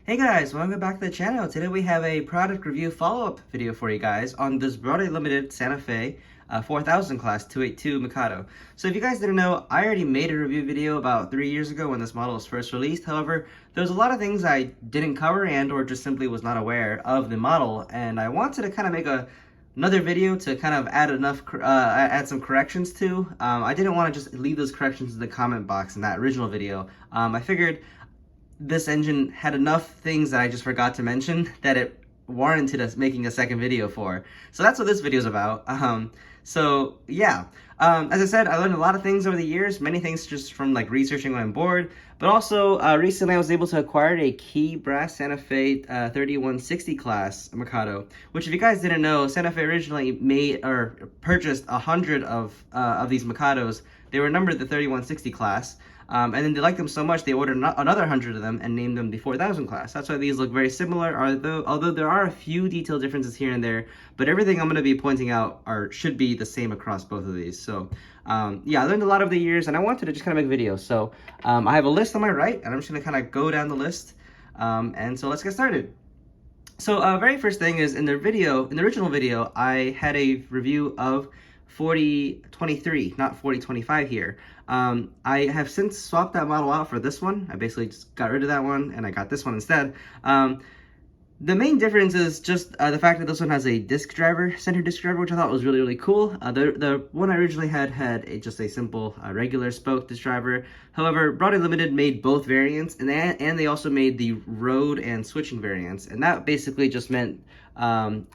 Hey guys, welcome back to the channel. Today we have a product review follow-up video for you guys on this Broadway Limited Santa Fe 4000 class 282 Mikado. So if you guys didn't know, I already made a review video about 3 years ago when this model was first released. However, there's a lot of things I didn't cover and or just simply was not aware of the model, and I wanted to kind of make another video to kind of add some corrections to. I didn't want to just leave those corrections in the comment box in that original video. I figured this engine had enough things that I just forgot to mention that it warranted us making a second video for. So that's what this video is about. As I said, I learned a lot of things over the years, many things just from like researching when I'm bored, but also recently I was able to acquire a key brass Santa Fe 3160 class Mikado, which if you guys didn't know, Santa Fe originally made or purchased 100 of these Mikados. They were numbered the 3160 class. And then they liked them so much they ordered another 100 of them and named them the 4000 class. That's why these look very similar, although there are a few detail differences here and there, but everything I'm going to be pointing out should be the same across both of these. So yeah, I learned a lot over the years and I wanted to just kind of make videos. So I have a list on my right and I'm just going to kind of go down the list. And so let's get started. So very first thing is in the original video, I had a review of 4023, not 4025 here. I have since swapped that model out for this one. I basically just got rid of that one and I got this one instead. The main difference is just the fact that this one has a center disc driver, which I thought was really, really cool. The one I originally had just a simple regular spoke disc driver. However, Broadway Limited made both variants, and they also made the road and switching variants. And that basically just meant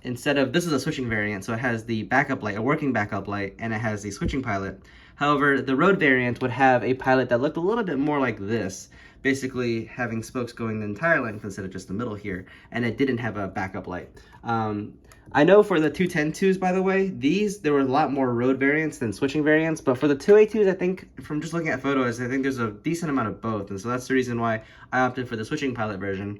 instead of, this is a switching variant, so it has the backup light, a working backup light, and it has the switching pilot. However, the road variant would have a pilot that looked a little bit more like this, basically having spokes going the entire length instead of just the middle here, and it didn't have a backup light. I know for the 210-2s, by the way, there were a lot more road variants than switching variants, but for the 282s, I think, from just looking at photos, I think there's a decent amount of both, and so that's the reason why I opted for the switching pilot version,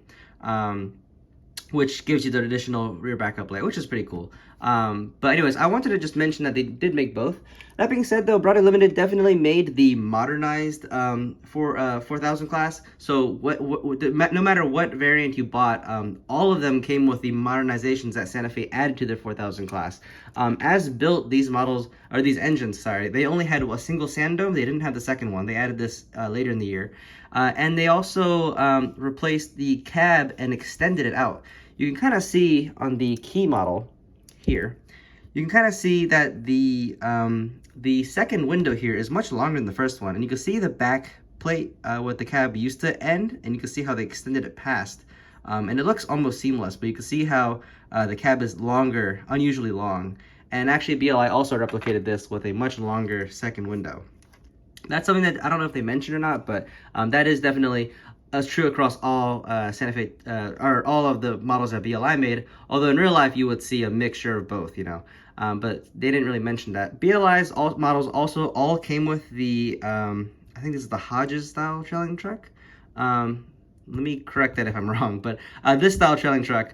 which gives you the additional rear backup light, which is pretty cool. But anyways, I wanted to just mention that they did make both. That being said, though, Broadway Limited definitely made the modernized 4000 class. So no matter what variant you bought, all of them came with the modernizations that Santa Fe added to their 4000 class. As built, these engines, sorry, they only had a single sand dome. They didn't have the second one. They added this later in the year. And they also replaced the cab and extended it out. You can kind of see on the key model here, you can kind of see that the second window here is much longer than the first one, and you can see the back plate with the cab used to end, and you can see how they extended it past, and it looks almost seamless, but you can see how the cab is longer, unusually long, and actually BLI also replicated this with a much longer second window. That's something that I don't know if they mentioned or not, but that is definitely true across all Santa Fe, or all of the models that BLI made, although in real life you would see a mixture of both, you know, but they didn't really mention that. BLI's models also all came with the, I think this is the Hodges style trailing truck. Let me correct that if I'm wrong, but this style trailing truck,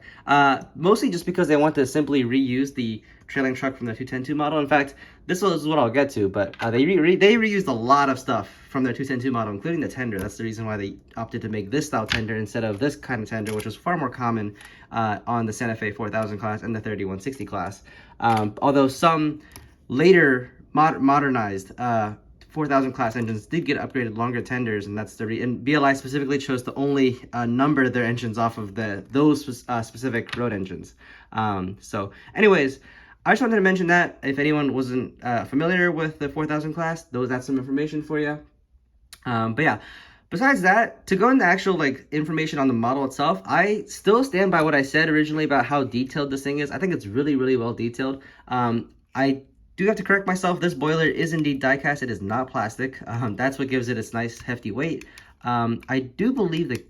mostly just because they want to simply reuse the trailing truck from the 210-2 model. In fact, this is what I'll get to, but they reused a lot of stuff from their 210-2 model, including the tender. That's the reason why they opted to make this style tender instead of this kind of tender, which was far more common on the Santa Fe 4000 class and the 3160 class. Although some later modernized 4000 class engines did get upgraded longer tenders, and that's the and BLI specifically chose to only number their engines off of those specific road engines. So anyways, I just wanted to mention that if anyone wasn't familiar with the 4000 class, that's some information for you. But yeah, besides that, to go into actual information on the model itself, I still stand by what I said originally about how detailed this thing is. I think it's really, really well detailed. I do have to correct myself. This boiler is indeed die-cast. It is not plastic. That's what gives it its nice hefty weight. I do believe the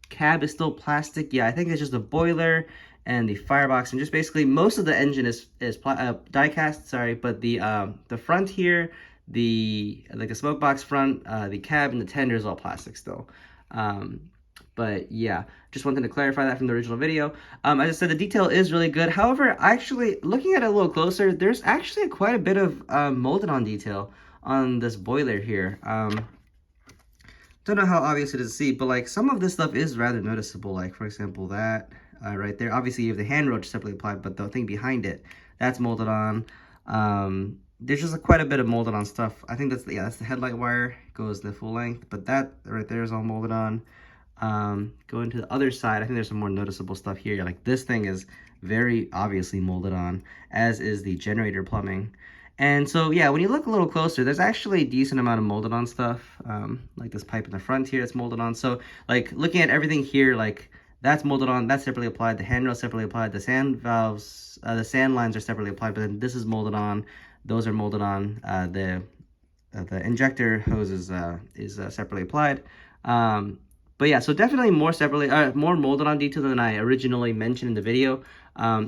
cab is still plastic. Yeah, I think it's just the boiler and the firebox, and just basically most of the engine is die-cast. Sorry, but the front here, the smoke box front, the cab, and the tender is all plastic still. But yeah, just wanted to clarify that from the original video. As I said, the detail is really good. However, actually, looking at it a little closer, there's actually quite a bit of molded on detail on this boiler here. don't know how obvious it is to see, but like some of this stuff is rather noticeable. Like for example, that right there. Obviously, you have the hand roach separately applied, but the thing behind it, that's molded on. There's just quite a bit of molded on stuff. I think that's the, yeah, that's the headlight wire. It goes the full length, but that right there is all molded on. Going to the other side, I think there's some more noticeable stuff here. Like this thing is very obviously molded on, as is the generator plumbing. And so, yeah, when you look a little closer, there's actually a decent amount of molded on stuff. Like this pipe in the front here, it's molded on. So, like, looking at everything here, like, that's molded on, that's separately applied, the handrail separately applied, the sand valves, the sand lines are separately applied, but then this is molded on, those are molded on, the injector hose is separately applied. But yeah, so definitely more separately, more molded on detail than I originally mentioned in the video.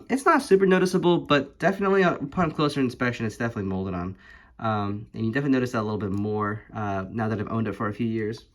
It's not super noticeable, but definitely upon closer inspection, it's definitely molded on. And you definitely notice that a little bit more now that I've owned it for a few years.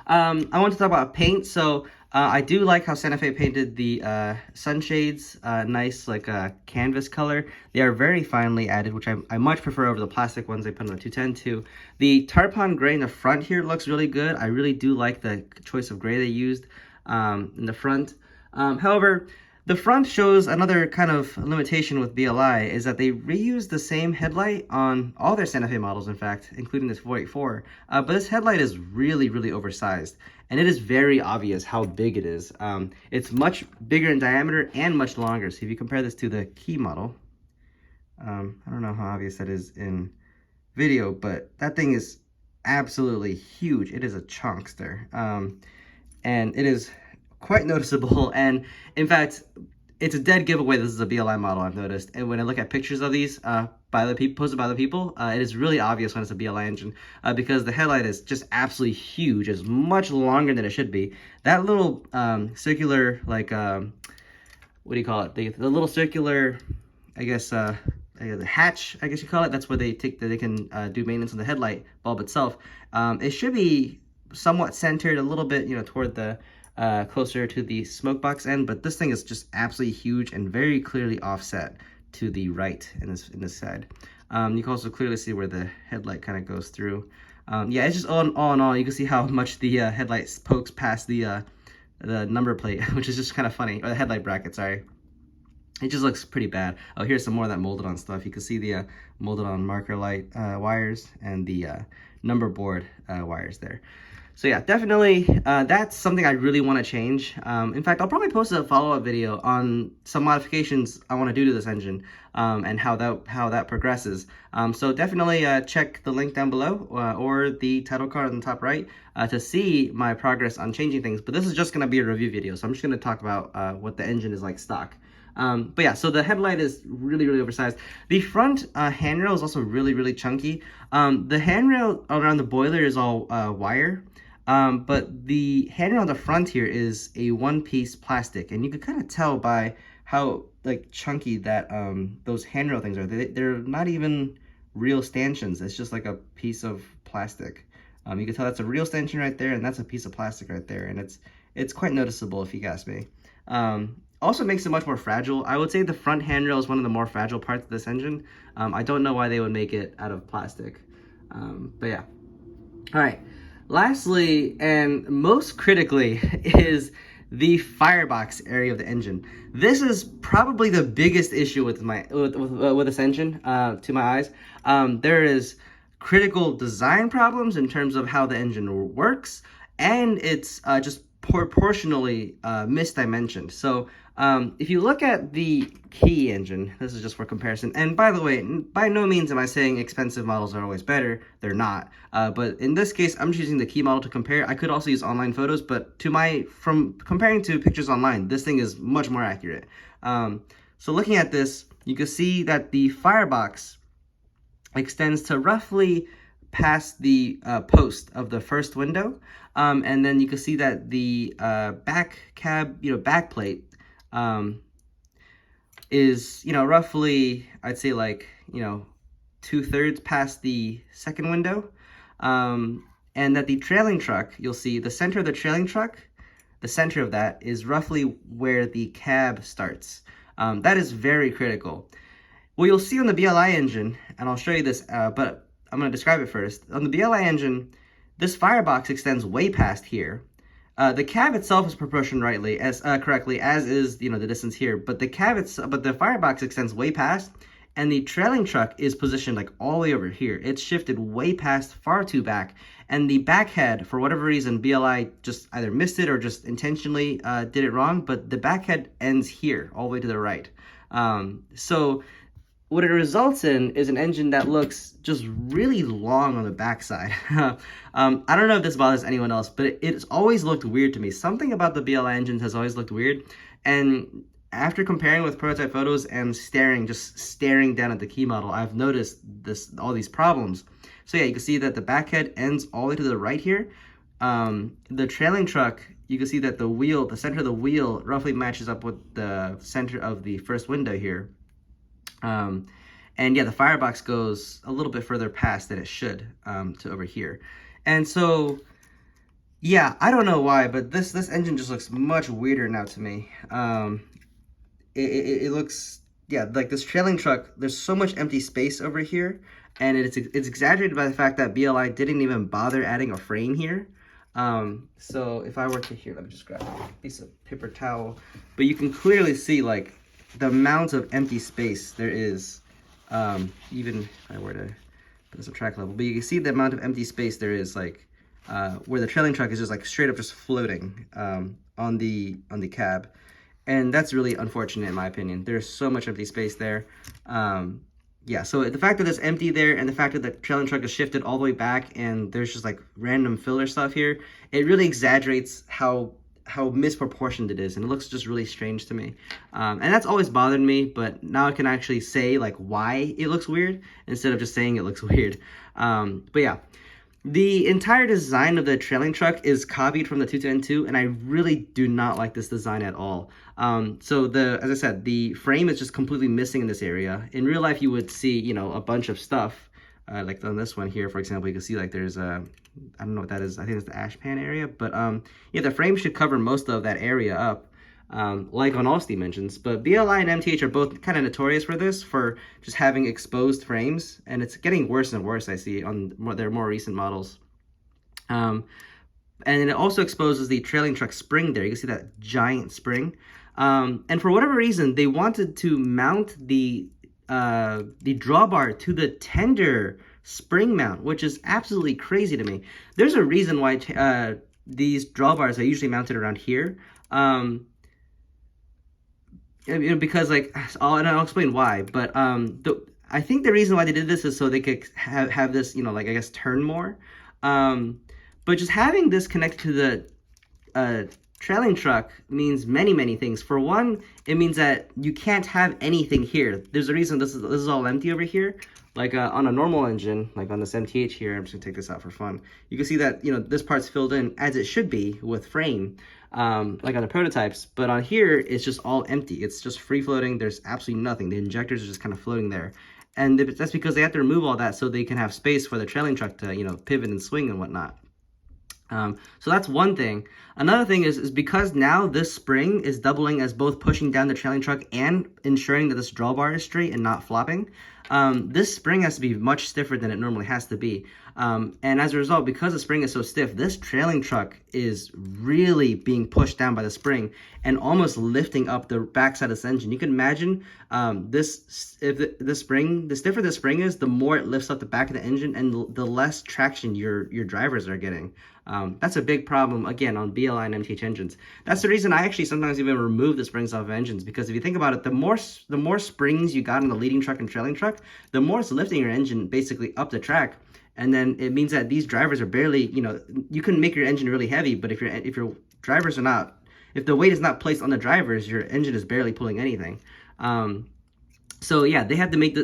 I want to talk about paint. So I do like how Santa Fe painted the sunshades, nice like canvas color. They are very finely added, which I much prefer over the plastic ones they put on the 210 too. The tarpon gray in the front here looks really good. I really do like the choice of gray they used in the front. However, the front shows another kind of limitation with BLI, is that they reuse the same headlight on all their Santa Fe models, in fact, including this 484. But this headlight is really, really oversized, and it is very obvious how big it is. It's much bigger in diameter and much longer. So if you compare this to the Key model, I don't know how obvious that is in video, but that thing is absolutely huge. It is a chunkster, and it is quite noticeable. And in fact, it's a dead giveaway this is a BLI model, I've noticed. And when I look at pictures of these posted by the people, it is really obvious when it's a BLI engine, because the headlight is just absolutely huge. It's much longer than it should be. That little circular, like what do you call it, the little circular, I guess the hatch, I guess you call it, that's where they can do maintenance on the headlight bulb itself. It should be somewhat centered a little bit, you know, toward the closer to the smoke box end, but this thing is just absolutely huge and very clearly offset to the right in this side. You can also clearly see where the headlight kind of goes through. Yeah, it's just all in all, you can see how much the headlight pokes past the number plate, which is just kind of funny, or the headlight bracket, sorry. It just looks pretty bad. Oh, here's some more of that molded on stuff. You can see the molded on marker light wires and the number board wires there. So yeah, definitely that's something I really want to change. In fact, I'll probably post a follow-up video on some modifications I want to do to this engine and how that progresses. So definitely check the link down below or the title card on the top right to see my progress on changing things. But this is just going to be a review video, so I'm just going to talk about what the engine is like stock. But yeah, so the headlight is really, really oversized. The front handrail is also really, really chunky. The handrail around the boiler is all wire. But the handrail on the front here is a one-piece plastic, and you can kind of tell by how like chunky that those handrail things are. They're not even real stanchions. It's just like a piece of plastic. You can tell that's a real stanchion right there, and that's a piece of plastic right there, and it's quite noticeable if you ask me. Also makes it much more fragile. I would say the front handrail is one of the more fragile parts of this engine. I don't know why they would make it out of plastic, but yeah. All right. Lastly, and most critically, is the firebox area of the engine. This is probably the biggest issue with this engine, to my eyes. There is critical design problems in terms of how the engine works, and it's just proportionally misdimensioned. So if you look at the Key engine, this is just for comparison, and by the way, by no means am I saying expensive models are always better. They're not, but in this case I'm just using the Key model to compare. I could also use online photos, but from comparing to pictures online, this thing is much more accurate. So looking at this, you can see that the firebox extends to roughly past the post of the first window, and then you can see that the back cab, back plate is, roughly, I'd say like, 2/3 past the second window, and that the trailing truck, you'll see the center of the trailing truck, the center of that is roughly where the cab starts. That is very critical. What you'll see on the BLI engine, and I'll show you this, but I'm going to describe it first. On the BLI engine, this firebox extends way past here. The cab itself is proportioned correctly, as is the distance here. But the firebox extends way past, and the trailing truck is positioned like all the way over here. It's shifted way past, far too back, and the back head, for whatever reason, BLI just either missed it or just intentionally did it wrong. But the back head ends here, all the way to the right. So what it results in is an engine that looks just really long on the backside. I don't know if this bothers anyone else, but it's always looked weird to me. Something about the BLI engines has always looked weird. And after comparing with prototype photos and just staring down at the key model, I've noticed all these problems. So yeah, you can see that the back head ends all the way to the right here. The trailing truck, you can see that the center of the wheel roughly matches up with the center of the first window here. And yeah, the firebox goes a little bit further past than it should, to over here. And so, yeah, I don't know why, but this engine just looks much weirder now to me. It looks, yeah, like this trailing truck, there's so much empty space over here, and it's exaggerated by the fact that BLI didn't even bother adding a frame here. So if I were to, here, let me just grab a piece of paper towel, but you can clearly see like the amount of empty space there is, even if I were to put this on track level, but you can see the amount of empty space there is, like where the trailing truck is just like straight up just floating on the cab, and that's really unfortunate in my opinion. There's so much empty space there. Yeah, so the fact that it's empty there and the fact that the trailing truck is shifted all the way back and there's just like random filler stuff here, it really exaggerates how misproportioned it is, and it looks just really strange to me. And that's always bothered me, but now I can actually say like why it looks weird instead of just saying it looks weird. But yeah, the entire design of the trailing truck is copied from the 210-2, and I really do not like this design at all. So as I said, the frame is just completely missing in this area. In real life, you would see, a bunch of stuff, like on this one here, for example, you can see like there's I don't know what that is. I think it's the ash pan area, but yeah, the frame should cover most of that area up, like on all Steam engines. But BLI and MTH are both kind of notorious for this, for just having exposed frames, and it's getting worse and worse, I see, on their more recent models. And it also exposes the trailing truck spring there. You can see that giant spring. And for whatever reason, they wanted to mount the drawbar to the tender spring mount, which is absolutely crazy to me. There's a reason why these drawbars are usually mounted around here. Because like, and I'll explain why, but I think the reason why they did this is so they could have this, like, I guess, turn more. But just having this connected to the trailing truck means many things. For one, it means that you can't have anything here. There's a reason this is all empty over here. Like on a normal engine, like on this MTH here, I'm just gonna take this out for fun. You can see that, this part's filled in as it should be with frame, like on the prototypes. But on here, it's just all empty. It's just free floating. There's absolutely nothing. The injectors are just kind of floating there. And that's because they have to remove all that so they can have space for the trailing truck to, pivot and swing and whatnot. So that's one thing. Another thing is because now this spring is doubling as both pushing down the trailing truck and ensuring that this drawbar is straight and not flopping. This spring has to be much stiffer than it normally has to be. And as a result, because the spring is so stiff, this trailing truck is really being pushed down by the spring and almost lifting up the backside of this engine. You can imagine the stiffer the spring is, the more it lifts up the back of the engine and the less traction your drivers are getting. That's a big problem, again, on BLI and MTH engines. That's the reason I actually sometimes even remove the springs off of engines, because if you think about it, the more springs you got in the leading truck and trailing truck, the more it's lifting your engine basically up the track. And then it means that these drivers are barely, you can make your engine really heavy, but if your drivers are not, if the weight is not placed on the drivers, your engine is barely pulling anything. So yeah, they had to make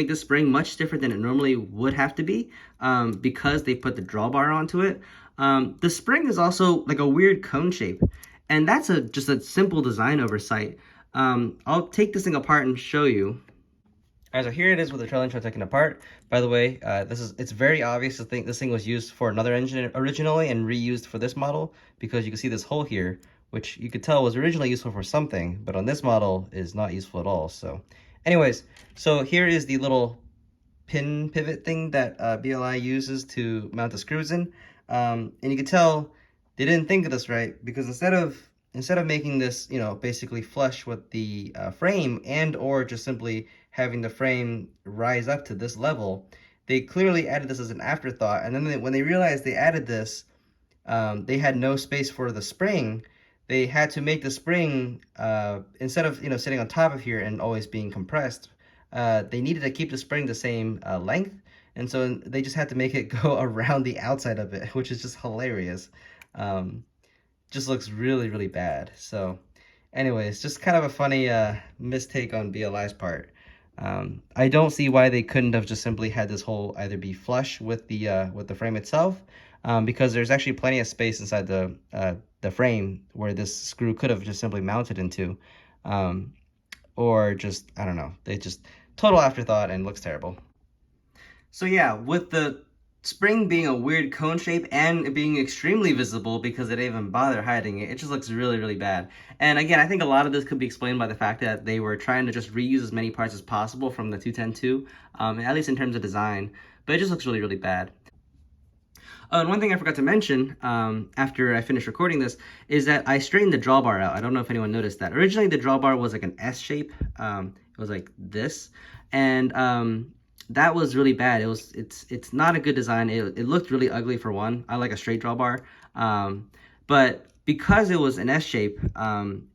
this spring much stiffer than it normally would have to be, because they put the drawbar onto it. The spring is also like a weird cone shape, and that's just a simple design oversight. I'll take this thing apart and show you. Alright, so here it is with the trailing truck taken apart. By the way, it's very obvious to think this thing was used for another engine originally and reused for this model, because you can see this hole here, which you could tell was originally useful for something, but on this model is not useful at all. So anyways, so here is the little pin pivot thing that BLI uses to mount the screws in. And you can tell they didn't think of this right, because instead of making this, you know, basically flush with the frame, and or just simply having the frame rise up to this level, they clearly added this as an afterthought. And then when they realized they added this, they had no space for the spring. They had to make the spring, instead of, you know, sitting on top of here and always being compressed, they needed to keep the spring the same length. And so they just had to make it go around the outside of it, which is just hilarious. Just looks really, really bad. So anyways, just kind of a funny mistake on BLI's part. I don't see why they couldn't have just simply had this hole either be flush with the frame itself, because there's actually plenty of space inside the frame where this screw could have just simply mounted into, or just, I don't know, they just total afterthought and looks terrible. So yeah, with the spring being a weird cone shape and it being extremely visible because they didn't even bother hiding it, it just looks really, really bad. And again, I think a lot of this could be explained by the fact that they were trying to just reuse as many parts as possible from the 210-2, at least in terms of design, but it just looks really, really bad. Oh, and one thing I forgot to mention after I finished recording this is that I straightened the drawbar out. I don't know if anyone noticed that. Originally, the drawbar was like an S shape. It was like this, and that was really bad. It's not a good design. It looked really ugly for one. I like a straight drawbar, but because it was an S shape,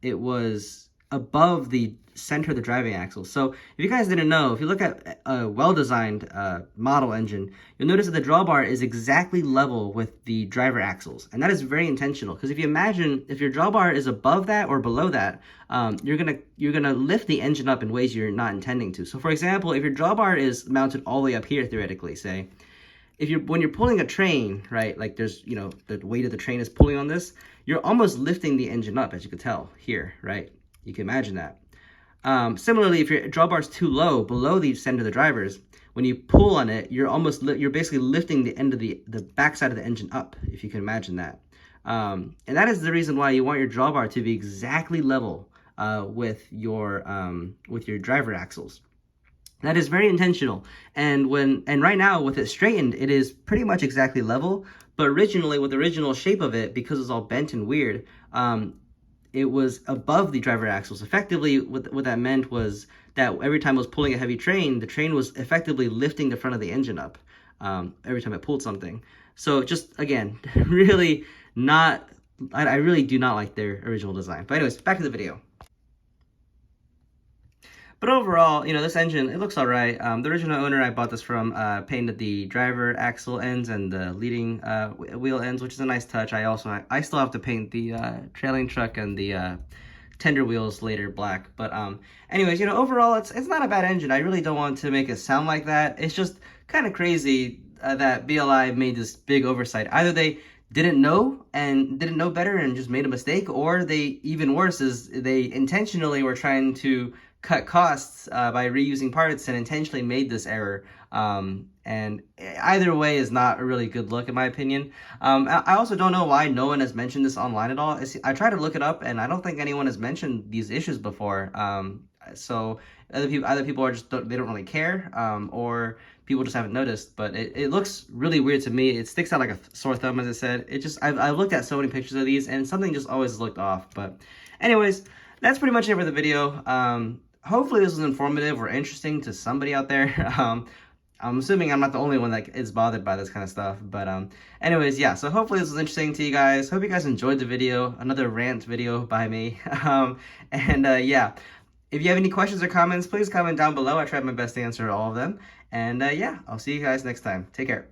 it was above the center of the driving axle. So if you guys didn't know, if you look at a well-designed model engine, you'll notice that the drawbar is exactly level with the driver axles, and that is very intentional, because if you imagine if your drawbar is above that or below that, you're gonna lift the engine up in ways you're not intending to. So for example, if your drawbar is mounted all the way up here, theoretically, say, when you're pulling a train, right, like there's, you know, the weight of the train is pulling on this, you're almost lifting the engine up, as you could tell here, right? You can imagine that. Similarly, if your drawbar is too low, below the center of the drivers, when you pull on it, you're basically lifting the end of the backside of the engine up, if you can imagine that. And that is the reason why you want your drawbar to be exactly level with your driver axles. That is very intentional. And right now with it straightened, it is pretty much exactly level. But originally, with the original shape of it, because it's all bent and weird, it was above the driver axles. Effectively, what that meant was that every time it was pulling a heavy train, the train was effectively lifting the front of the engine up every time it pulled something. So just, again, really not, I really do not like their original design. But anyways, back to the video. But overall, you know, this engine, it looks all right. The original owner I bought this from painted the driver axle ends and the leading wheel ends, which is a nice touch. I still have to paint the trailing truck and the tender wheels later black. But anyways, you know, overall, it's not a bad engine. I really don't want to make it sound like that. It's just kind of crazy that BLI made this big oversight. Either they didn't know better and just made a mistake, or they, even worse, is they intentionally were trying to cut costs by reusing parts and intentionally made this error. And either way is not a really good look, in my opinion. I also don't know why no one has mentioned this online at all. I tried to look it up, and I don't think anyone has mentioned these issues before. So either people are just they don't really care, or people just haven't noticed. But it looks really weird to me. It sticks out like a sore thumb, as I said. I've looked at so many pictures of these, and something just always looked off. But anyways, that's pretty much it for the video. Hopefully this was informative or interesting to somebody out there. I'm assuming I'm not the only one that is bothered by this kind of stuff. But anyways, yeah, so hopefully this was interesting to you guys. Hope you guys enjoyed the video. Another rant video by me. Yeah, if you have any questions or comments, please comment down below. I tried my best to answer all of them. And yeah, I'll see you guys next time. Take care.